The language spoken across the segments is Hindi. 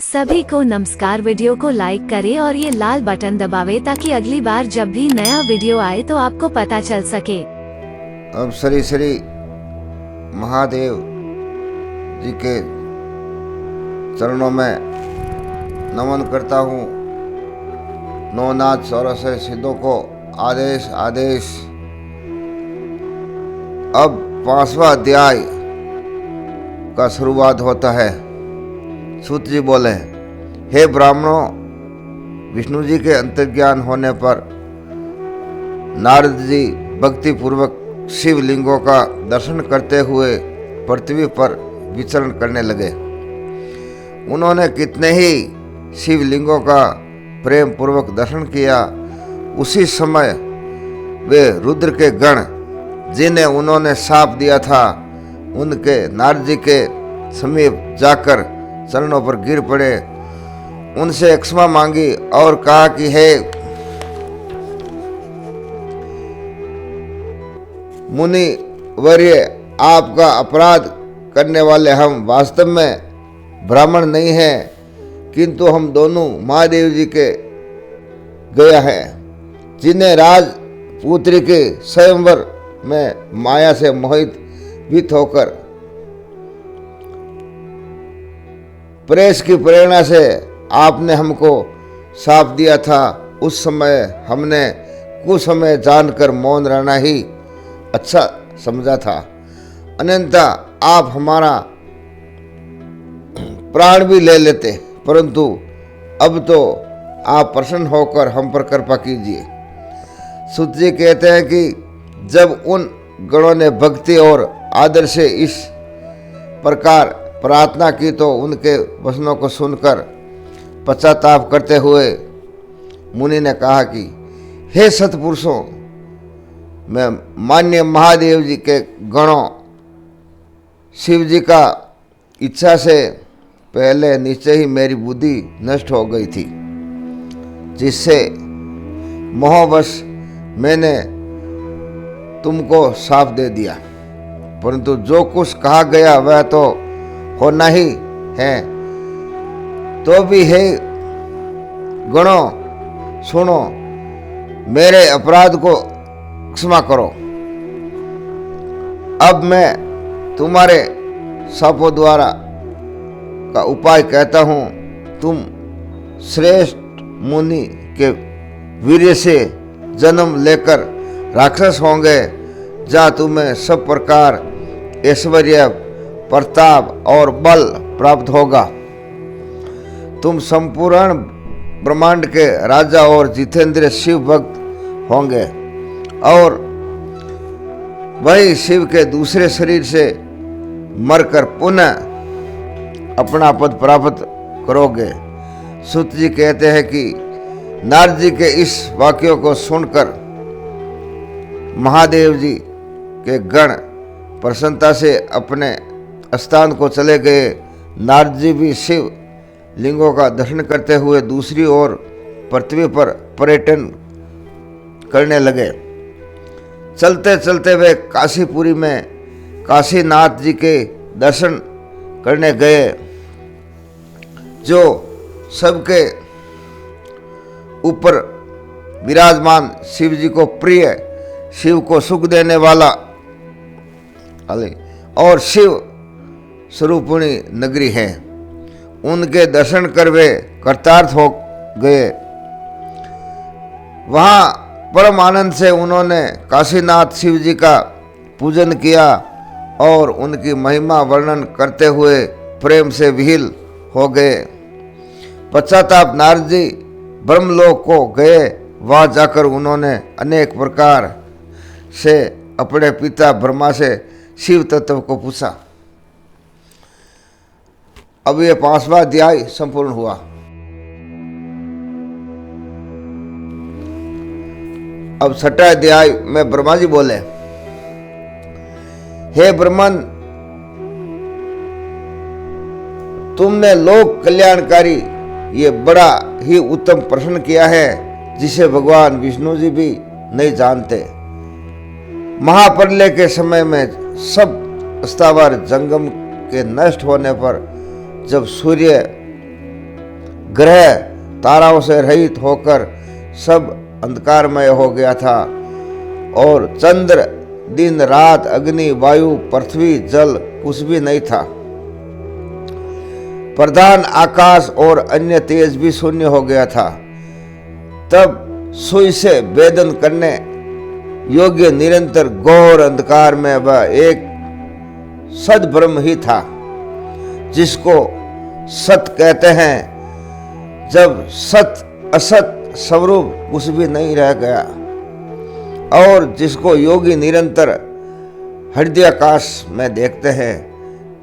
सभी को नमस्कार। वीडियो को लाइक करें और ये लाल बटन दबावें ताकि अगली बार जब भी नया वीडियो आए तो आपको पता चल सके। अब श्री श्री महादेव जी के चरणों में नमन करता हूँ। नवनाथ 84 सिद्धों को आदेश आदेश। अब 5वां अध्याय का शुरुआत होता है। सूत जी बोले, हे ब्राह्मणों, विष्णु जी के अंतर्ज्ञान होने पर नारद जी भक्ति पूर्वक शिवलिंगों का दर्शन करते हुए पृथ्वी पर विचरण करने लगे। उन्होंने कितने ही शिवलिंगों का प्रेम पूर्वक दर्शन किया। उसी समय वे रुद्र के गण जिन्हें उन्होंने शाप दिया था, उनके नारद जी के समीप जाकर चरणों पर गिर पड़े, उनसे क्षमा मांगी और कहा कि हे मुनि वर्य, आपका अपराध करने वाले हम वास्तव में ब्राह्मण नहीं हैं, किंतु हम दोनों महादेव जी के गया हैं, जिन्हें राजपुत्री के स्वयंवर में माया से मोहित होकर प्रेस की प्रेरणा से आपने हमको शाप दिया था। उस समय हमने कुछ समय जानकर मौन रहना ही अच्छा समझा था, अन्यथा आप हमारा प्राण भी ले लेते, परंतु अब तो आप प्रसन्न होकर हम पर कृपा कीजिए। सूत जी कहते हैं कि जब उन गणों ने भक्ति और आदर से इस प्रकार प्रार्थना की तो उनके वचनों को सुनकर पश्चाताप करते हुए मुनि ने कहा कि हे सत्पुरुषों, मैं मान्य महादेव जी के गणों शिव जी का इच्छा से पहले निश्चय ही मेरी बुद्धि नष्ट हो गई थी, जिससे मोहवश मैंने तुमको शाप दे दिया। परंतु जो कुछ कहा गया वह तो होना ही है। तो भी हे गणों, सुनो, मेरे अपराध को क्षमा करो। अब मैं तुम्हारे शापों द्वारा का उपाय कहता हूँ। तुम श्रेष्ठ मुनि के वीर्य से जन्म लेकर राक्षस होंगे, जहाँ तुम्हें सब प्रकार ऐश्वर्य, प्रताप और बल प्राप्त होगा। तुम संपूर्ण ब्रह्मांड के राजा और जितेंद्र शिव भक्त होंगे और वही शिव के दूसरे शरीर से मरकर पुनः अपना पद प्राप्त करोगे। सूत जी कहते हैं कि नारद जी के इस वाक्यों को सुनकर महादेव जी के गण प्रसन्नता से अपने स्थान को चले गए। नारद जी भी शिव लिंगों का दर्शन करते हुए दूसरी ओर पृथ्वी पर पर्यटन करने लगे। चलते चलते वे काशीपुरी में काशीनाथ जी के दर्शन करने गए, जो सबके ऊपर विराजमान शिव जी को प्रिय, शिव को सुख देने वाला और शिव स्वरूपिणी नगरी है। उनके दर्शन कर वे कृतार्थ हो गए। वहाँ परम आनंद से उन्होंने काशीनाथ शिव जी का पूजन किया और उनकी महिमा वर्णन करते हुए प्रेम से विहिल हो गए। पश्चाताप नारद जी ब्रह्मलोक को गए। वहाँ जाकर उन्होंने अनेक प्रकार से अपने पिता ब्रह्मा से शिव तत्व को पूछा। अब ये 5वां अध्याय संपूर्ण हुआ। अब 6वां अध्याय में ब्रह्मा जी बोले, हे ब्रह्मन, तुमने लोक कल्याणकारी ये बड़ा ही उत्तम प्रश्न किया है, जिसे भगवान विष्णु जी भी नहीं जानते। महाप्रलय के समय में सब स्थावर जंगम के नष्ट होने पर जब सूर्य ग्रह ताराओं से रहित होकर सब अंधकारमय हो गया था और चंद्र, दिन, रात, अग्नि, वायु, पृथ्वी, जल कुछ भी नहीं था। प्रधान आकाश और अन्य तेज भी शून्य हो गया था। तब सुई से भेदन करने योग्य निरंतर घोर अंधकार में वह एक सद ब्रह्म ही था, जिसको सत कहते हैं। जब सत असत स्वरूप कुछ भी नहीं रह गया और जिसको योगी निरंतर हृदयाकाश में देखते हैं,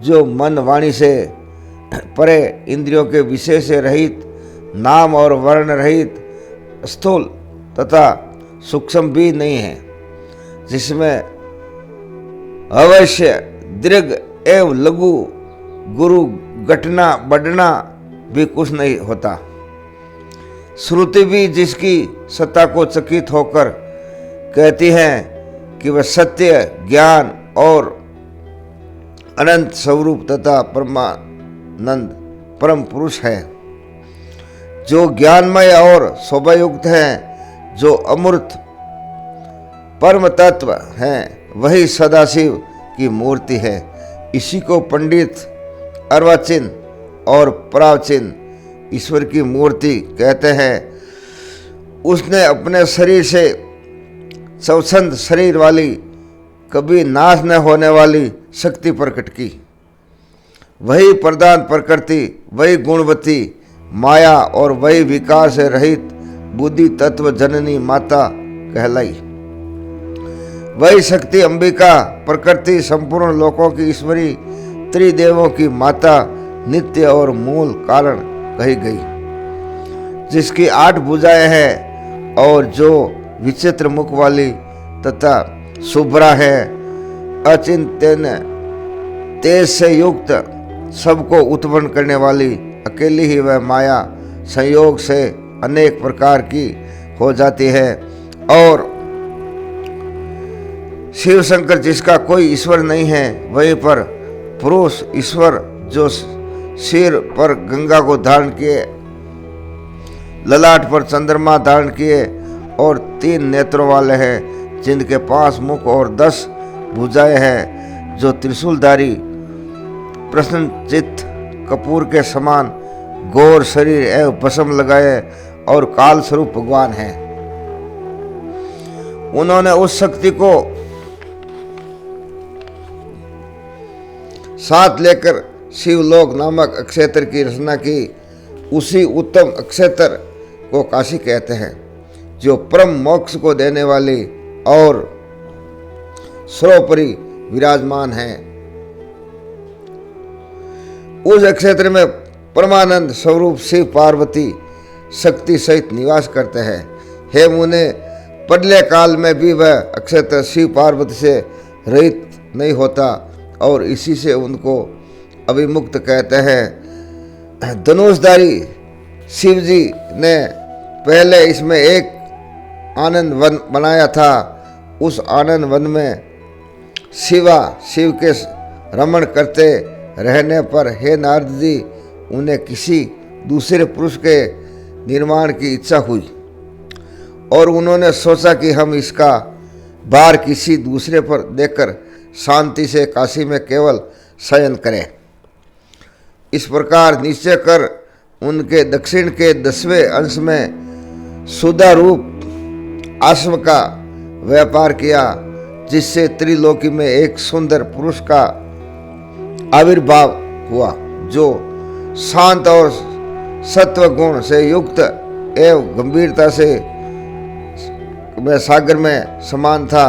जो मन वाणी से परे, इंद्रियों के विषय से रहित, नाम और वर्ण रहित, स्थूल तथा सूक्ष्म भी नहीं है, जिसमें अवश्य दीर्घ एवं लघु, गुरु, घटना, बढ़ना भी कुछ नहीं होता। श्रुति भी जिसकी सत्ता को चकित होकर कहती है कि वह सत्य, ज्ञान और अनंत स्वरूप तथा परमानंद परम पुरुष है, जो ज्ञानमय और शोभायुक्त हैं, जो अमूर्त परम तत्व हैं, वही सदाशिव की मूर्ति है। इसी को पंडित अर्वाचीन और प्राचीन ईश्वर की मूर्ति कहते हैं। उसने अपने शरीर से स्वच्छंद शरीर वाली, कभी नाश न होने वाली शक्ति प्रकट की। वही प्रधान प्रकृति, वही गुणवती माया और वही विकार से रहित बुद्धि तत्व जननी माता कहलाई। वही शक्ति अंबिका प्रकृति संपूर्ण लोकों की ईश्वरी त्रिदेवों की माता, नित्य और मूल कारण कही गई, जिसकी 8 भुजाएं हैं और जो विचित्र मुख वाली तथा शुभ्रा है, अचिंत्यन तेज से युक्त, सबको उत्पन्न करने वाली, अकेली ही वह माया संयोग से अनेक प्रकार की हो जाती है। और शिव शंकर जिसका कोई ईश्वर नहीं है, वहीं पर पुरुष ईश्वर जो सिर पर गंगा को धारण किए, ललाट पर चंद्रमा धारण किए और 3 नेत्रों वाले हैं, जिनके 5 मुख और 10 भुजाएं हैं, जो त्रिशूलधारी प्रसन्नचित्त कपूर के समान घोर शरीर एवं भस्म लगाए और काल स्वरूप भगवान हैं। उन्होंने उस शक्ति को साथ लेकर शिवलोक नामक अक्षेत्र की रचना की। उसी उत्तम अक्षेत्र को काशी कहते हैं, जो परम मोक्ष को देने वाली और सर्वोपरि विराजमान है। उस क्षेत्र में परमानंद स्वरूप शिव पार्वती शक्ति सहित निवास करते हैं। हे मुने, प्रलय काल में भी वह अक्षेत्र शिव पार्वती से रहित नहीं होता और इसी से उनको अभिमुक्त कहते हैं। धनुषधारी शिव जी ने पहले इसमें एक आनंद वन बनाया था। उस आनंद वन में शिव के रमण करते रहने पर हे नारद जी, उन्हें किसी दूसरे पुरुष के निर्माण की इच्छा हुई और उन्होंने सोचा कि हम इसका भार किसी दूसरे पर देकर शांति से काशी में केवल शयन करें। इस प्रकार निश्चय कर उनके दक्षिण के 10वें अंश में सुधा रूप आश्रम का व्यापार किया, जिससे त्रिलोकी में एक सुंदर पुरुष का आविर्भाव हुआ, जो शांत और सत्व गुण से युक्त एवं गंभीरता से में सागर में समान था।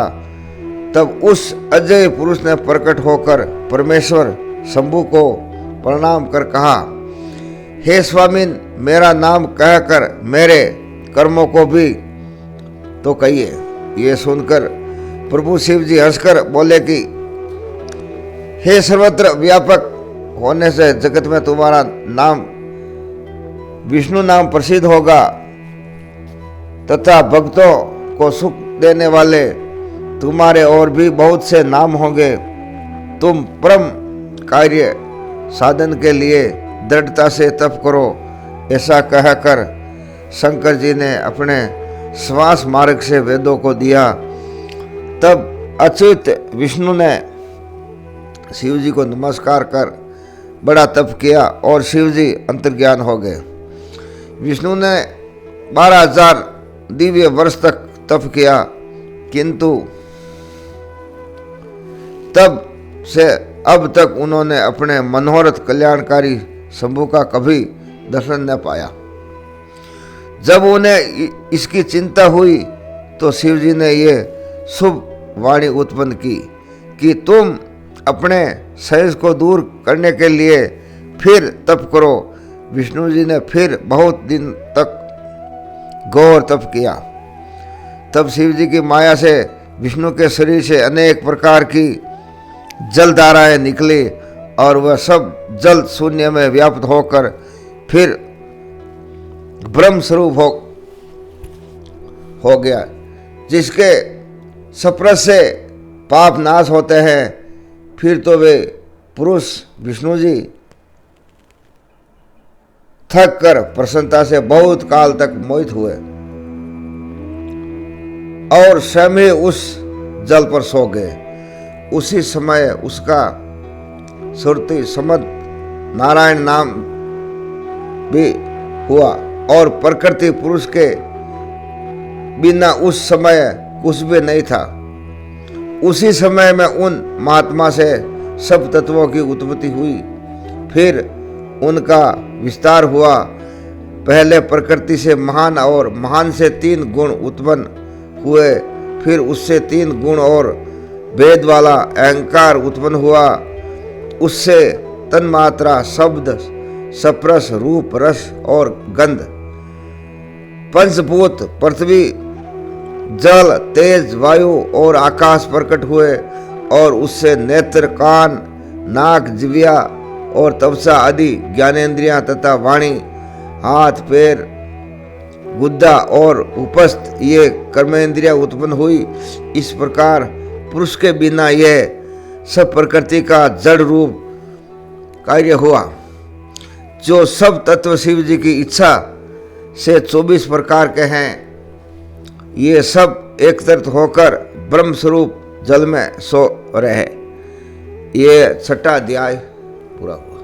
तब उस अजय पुरुष ने प्रकट होकर परमेश्वर शंभु को प्रणाम कर कहा, हे स्वामिन, मेरा नाम कहकर मेरे कर्मों को भी तो कहिए। ये सुनकर प्रभु शिव जी हंसकर बोले कि हे सर्वत्र व्यापक होने से जगत में तुम्हारा नाम विष्णु नाम प्रसिद्ध होगा तथा भक्तों को सुख देने वाले तुम्हारे और भी बहुत से नाम होंगे। तुम परम कार्य साधन के लिए दृढ़ता से तप करो। ऐसा कहकर शंकर जी ने अपने श्वास मार्ग से वेदों को दिया। तब अच्युत विष्णु ने शिव जी को नमस्कार कर बड़ा तप किया और शिव जी अंतर्ज्ञान हो गए। विष्णु ने 12,000 दिव्य वर्ष तक तप किया, किंतु तब से अब तक उन्होंने अपने मनोरथ कल्याणकारी शंभु का कभी दर्शन न पाया। जब उन्हें इसकी चिंता हुई तो शिव जी ने ये शुभ वाणी उत्पन्न की कि तुम अपने सहज को दूर करने के लिए फिर तप करो। विष्णु जी ने फिर बहुत दिन तक घोर तप किया। तब शिव जी की माया से विष्णु के शरीर से अनेक प्रकार की जलधाराएं निकली और वह सब जल शून्य में व्याप्त होकर फिर ब्रह्म स्वरूप हो गया। जिसके स्पर्श से पाप नाश होते हैं, फिर तो वे पुरुष विष्णु जी थक कर प्रसन्नता से बहुत काल तक मोहित हुए और स्वयं ही उस जल पर सो गए। उसी समय उसका सुरति समद नारायण नाम भी हुआ और प्रकृति पुरुष के बिना उस समय कुछ भी नहीं था। उसी समय में उन महात्मा से सब तत्वों की उत्पत्ति हुई, फिर उनका विस्तार हुआ। पहले प्रकृति से महान और महान से 3 गुण उत्पन्न हुए, फिर उससे 3 गुण और भेद वाला अहंकार उत्पन्न हुआ। उससे तन्मात्रा, शब्द, स्पर्श, रूप, रस और गंध, पंचभूत पृथ्वी, जल, तेज, वायु और आकाश प्रकट हुए और उससे नेत्र, कान, नाक, जिह्वा और तपसा आदि ज्ञानेंद्रियां तथा वाणी, हाथ, पैर, गुद्दा और उपस्थ ये कर्मेंद्रियां उत्पन्न हुई। इस प्रकार पुरुष के बिना यह सब प्रकृति का जड़ रूप कार्य हुआ। जो सब तत्व शिव जी की इच्छा से 24 प्रकार के हैं, ये सब एकत्रित होकर ब्रह्म स्वरूप जल में सो रहे। ये 6वां अध्याय पूरा हुआ।